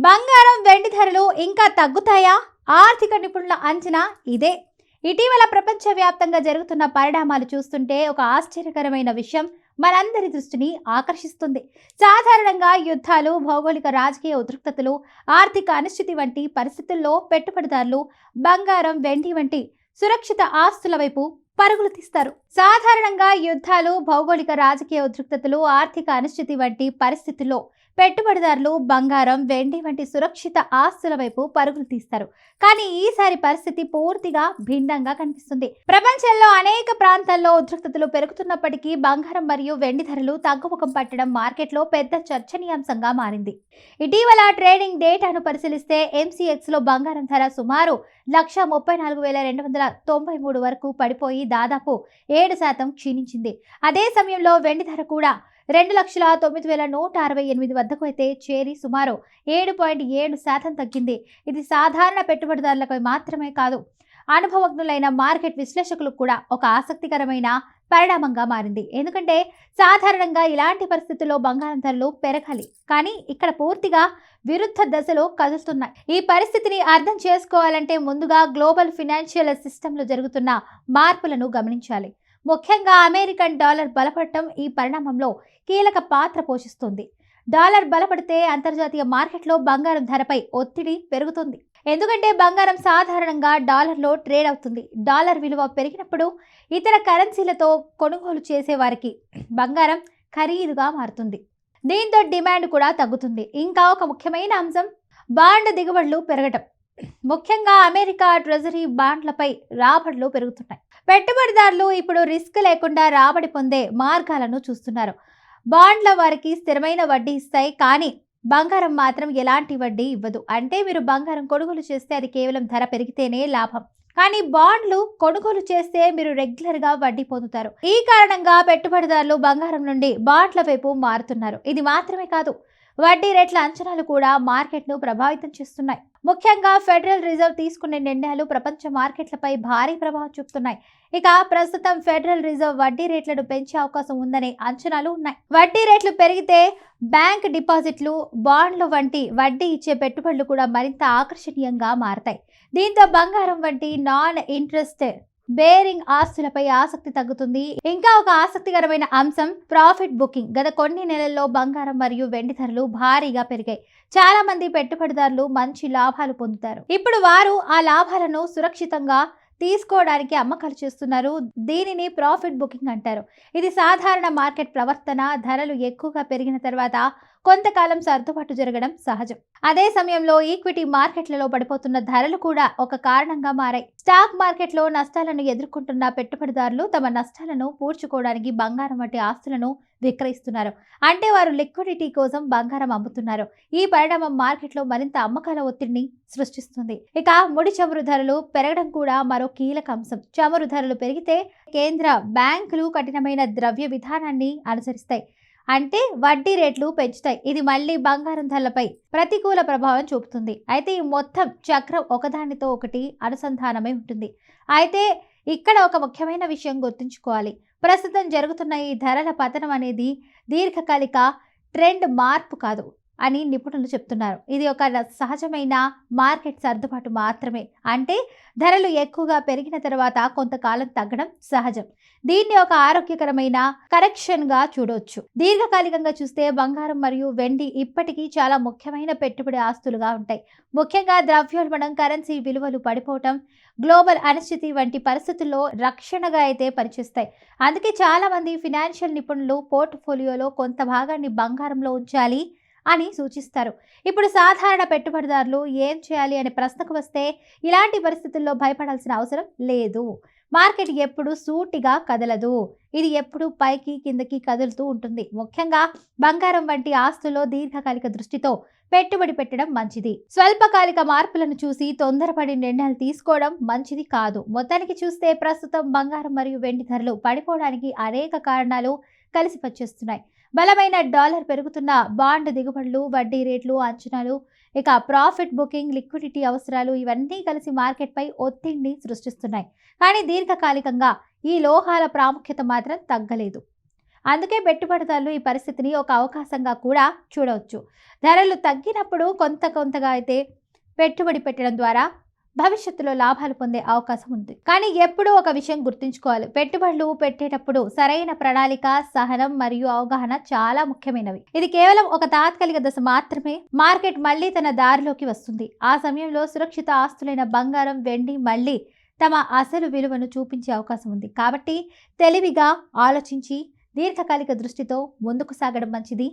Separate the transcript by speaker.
Speaker 1: బంగారం, వెండి ధరలు ఇంకా తగ్గుతాయా? ఆర్థిక నిపుణుల అంచనా ఇదే. ఇటీవల ప్రపంచవ్యాప్తంగా జరుగుతున్న పరిణామాలు చూస్తుంటే ఒక ఆశ్చర్యకరమైన విషయం మనందరి దృష్టిని ఆకర్షిస్తుంది. సాధారణంగా యుద్ధాలు, భౌగోళిక రాజకీయ ఉద్రిక్తతలు, ఆర్థిక అనిశ్చితి వంటి పరిస్థితుల్లో పెట్టుబడిదారులు బంగారం, వెండి వంటి సురక్షిత ఆస్తుల వైపు పరుగులు తీస్తారు. సాధారణంగా యుద్ధాలు, భౌగోళిక రాజకీయ ఉద్రిక్తతలు, ఆర్థిక అనిశ్చితి వంటి పరిస్థితుల్లో పెట్టుబడిదారులు బంగారం, వెండి వంటి సురక్షిత ఆస్తుల వైపు పరుగులు తీస్తారు. కానీ ఈసారి పరిస్థితి పూర్తిగా భిన్నంగా కనిపిస్తుంది. ప్రపంచంలో అనేక ప్రాంతాల్లో ఉద్రిక్తతలు పెరుగుతున్నప్పటికీ బంగారం మరియు వెండి ధరలు తగ్గుముఖం పట్టడం మార్కెట్లో పెద్ద చర్చనీయాంశంగా మారింది. ఇటీవల ట్రేడింగ్ డేటాను పరిశీలిస్తే ఎంసీఎక్స్ లో బంగారం ధర సుమారు 1,34,293 వరకు పడిపోయి దాదాపు 7% క్షీణించింది. అదే సమయంలో వెండి ధర కూడా 2,09,168 వద్దకు అయితే చేరి సుమారు 7.7% తగ్గింది. ఇది సాధారణ పెట్టుబడిదారులకు మాత్రమే కాదు, అనుభవజ్ఞులైన మార్కెట్ విశ్లేషకులకు కూడా ఒక ఆసక్తికరమైన పరిణామంగా మారింది. ఎందుకంటే సాధారణంగా ఇలాంటి పరిస్థితుల్లో బంగారం ధరలు పెరగాలి, కానీ ఇక్కడ పూర్తిగా విరుద్ధ దశలో కదులుతున్నాయి. ఈ పరిస్థితిని అర్థం చేసుకోవాలంటే ముందుగా గ్లోబల్ ఫినాన్షియల్ సిస్టంలో జరుగుతున్న మార్పులను గమనించాలి. ముఖ్యంగా అమెరికన్ డాలర్ బలపడటం ఈ పరిణామంలో కీలక పాత్ర పోషిస్తుంది. డాలర్ బలపడితే అంతర్జాతీయ మార్కెట్లో బంగారం ధరపై ఒత్తిడి పెరుగుతుంది. ఎందుకంటే బంగారం సాధారణంగా డాలర్లో ట్రేడ్ అవుతుంది. డాలర్ విలువ పెరిగినప్పుడు ఇతర కరెన్సీలతో కొనుగోలు చేసే వారికి బంగారం ఖరీదుగా మారుతుంది. దీంతో డిమాండ్ కూడా తగ్గుతుంది. ఇంకా ఒక ముఖ్యమైన అంశం బాండ్ దిగుబడులు పెరగటం. ముఖ్యంగా అమెరికా ట్రెజరీ బాండ్లపై రాబడులు పెరుగుతున్నాయి. పెట్టుబడిదారులు ఇప్పుడు రిస్క్ లేకుండా రాబడి పొందే మార్గాలను చూస్తున్నారు. బాండ్ల వారికి స్థిరమైన వడ్డీ ఇస్తాయి, కానీ బంగారం మాత్రం ఎలాంటి వడ్డీ ఇవ్వదు. అంటే మీరు బంగారం కొనుగోలు చేస్తే అది కేవలం ధర పెరిగితేనే లాభం, కానీ బాండ్లు కొనుగోలు చేస్తే మీరు రెగ్యులర్గా వడ్డీ పొందుతారు. ఈ కారణంగా పెట్టుబడిదారులు బంగారం నుండి బాండ్ల వైపు మారుతున్నారు. ఇది మాత్రమే కాదు, వడ్డీ రేట్ల అంచనాలు కూడా మార్కెట్ను ప్రభావితం చేస్తున్నాయి. ముఖ్యంగా ఫెడరల్ రిజర్వ్ తీసుకునే నిర్ణయాలు ప్రపంచ మార్కెట్లపై భారీ ప్రభావం చూపుతున్నాయి. ఇక ప్రస్తుతం ఫెడరల్ రిజర్వ్ వడ్డీ రేట్లను పెంచే అవకాశం ఉందనే అంచనాలు ఉన్నాయి. వడ్డీ రేట్లు పెరిగితే బ్యాంక్ డిపాజిట్లు, బాండ్లు వంటి వడ్డీ ఇచ్చే పెట్టుబడులు కూడా మరింత ఆకర్షణీయంగా మారతాయి. దీంతో బంగారం వంటి నాన్ ఇంట్రెస్ట్ బేరింగ్ ఆస్తులపై ఆసక్తి తగ్గుతుంది. ఇంకా ఒక ఆసక్తికరమైన అంశం ప్రాఫిట్ బుకింగ్. గత కొన్ని నెలల్లో బంగారం మరియు వెండి ధరలు భారీగా పెరిగాయి. చాలా మంది పెట్టుబడిదారులు మంచి లాభాలు పొందుతారు. ఇప్పుడు వారు ఆ లాభాలను సురక్షితంగా తీసుకోవడానికి అమ్మకాలు చేస్తున్నారు. దీనిని ప్రాఫిట్ బుకింగ్ అంటారు. ఇది సాధారణ మార్కెట్ ప్రవర్తన. ధరలు ఎక్కువగా పెరిగిన తర్వాత కొంతకాలం సర్దుబాటు జరగడం సహజం. అదే సమయంలో ఈక్విటీ మార్కెట్లలో పడిపోతున్న ధరలు కూడా ఒక కారణంగా మారాయి. స్టాక్ మార్కెట్లో నష్టాలను ఎదుర్కొంటున్న పెట్టుబడిదారులు తమ నష్టాలను పూడ్చుకోవడానికి బంగారం వంటి ఆస్తులను విక్రయిస్తున్నారు. అంటే వారు లిక్విడిటీ కోసం బంగారం అమ్ముతున్నారు. ఈ పరిణామం మార్కెట్లో మరింత అమ్మకాల ఒత్తిడిని సృష్టిస్తుంది. ఇక ముడి చమురు ధరలు పెరగడం కూడా మరో కీలక అంశం. చమురు ధరలు పెరిగితే కేంద్ర బ్యాంకులు కఠినమైన ద్రవ్య విధానాన్ని అనుసరిస్తాయి. అంటే వడ్డీ రేట్లు పెంచుతాయి. ఇది మళ్ళీ బంగారం ధరలపై ప్రతికూల ప్రభావం చూపుతుంది. అయితే ఈ మొత్తం చక్రం ఒకదానితో ఒకటి అనుసంధానమై ఉంటుంది. అయితే ఇక్కడ ఒక ముఖ్యమైన విషయం గుర్తుంచుకోవాలి. ప్రస్తుతం జరుగుతున్న ఈ ధరల పతనం అనేది దీర్ఘకాలిక ట్రెండ్ మార్పు కాదు అని నిపుణులు చెప్తున్నారు. ఇది ఒక సహజమైన మార్కెట్ సర్దుబాటు మాత్రమే. అంటే ధరలు ఎక్కువగా పెరిగిన తర్వాత కొంతకాలం తగ్గడం సహజం. దీన్ని ఒక ఆరోగ్యకరమైన కరెక్షన్గా చూడవచ్చు. దీర్ఘకాలికంగా చూస్తే బంగారం మరియు వెండి ఇప్పటికీ చాలా ముఖ్యమైన పెట్టుబడి ఆస్తులుగా ఉంటాయి. ముఖ్యంగా ద్రవ్యోల్బణం, కరెన్సీ విలువలు పడిపోవటం, గ్లోబల్ అనిశ్చితి వంటి పరిస్థితుల్లో రక్షణగా అయితే పనిచేస్తాయి. అందుకే చాలా మంది ఫినాన్షియల్ నిపుణులు పోర్ట్ఫోలియోలో కొంత భాగాన్ని బంగారంలో ఉంచాలి అని సూచిస్తారు. ఇప్పుడు సాధారణ పెట్టుబడిదారులు ఏం చేయాలి అనే ప్రశ్నకు వస్తే, ఇలాంటి పరిస్థితుల్లో భయపడాల్సిన అవసరం లేదు. మార్కెట్ ఎప్పుడు సూటిగా కదలదు. ఇది ఎప్పుడు పైకి కిందకి కదులుతూ ఉంటుంది. ముఖ్యంగా బంగారం వంటి ఆస్తుల్లో దీర్ఘకాలిక దృష్టితో పెట్టుబడి పెట్టడం మంచిది. స్వల్పకాలిక మార్పులను చూసి తొందరపడి నిర్ణయాలు తీసుకోవడం మంచిది కాదు. మొత్తానికి చూస్తే ప్రస్తుతం బంగారం మరియు వెండి ధరలు పడిపోవడానికి అనేక కారణాలు కలిసి వచ్చేస్తున్నాయి. బలమైన డాలర్, పెరుగుతున్న బాండ్ దిగుబడులు, వడ్డీ రేట్లు అంచనాలు, ఇక ప్రాఫిట్ బుకింగ్, లిక్విడిటీ అవసరాలు ఇవన్నీ కలిసి మార్కెట్పై ఒత్తిడిని సృష్టిస్తున్నాయి. కానీ దీర్ఘకాలికంగా ఈ లోహాల ప్రాముఖ్యత మాత్రం తగ్గలేదు. అందుకే పెట్టుబడిదారులు ఈ పరిస్థితిని ఒక అవకాశంగా కూడా చూడవచ్చు. ధరలు తగ్గినప్పుడు కొంతగా అయితే పెట్టుబడి పెట్టడం ద్వారా భవిష్యత్తులో లాభాలు పొందే అవకాశం ఉంది. కానీ ఎప్పుడూ ఒక విషయం గుర్తుంచుకోవాలి. పెట్టుబడులు పెట్టేటప్పుడు సరైన ప్రణాళిక, సహనం మరియు అవగాహన చాలా ముఖ్యమైనవి. ఇది కేవలం ఒక తాత్కాలిక దశ మాత్రమే. మార్కెట్ మళ్ళీ తన దారిలోకి వస్తుంది. ఆ సమయంలో సురక్షిత ఆస్తులైన బంగారం, వెండి మళ్ళీ తమ అసలు విలువను చూపించే అవకాశం ఉంది. కాబట్టి తెలివిగా ఆలోచించి దీర్ఘకాలిక దృష్టితో ముందుకు సాగడం మంచిది.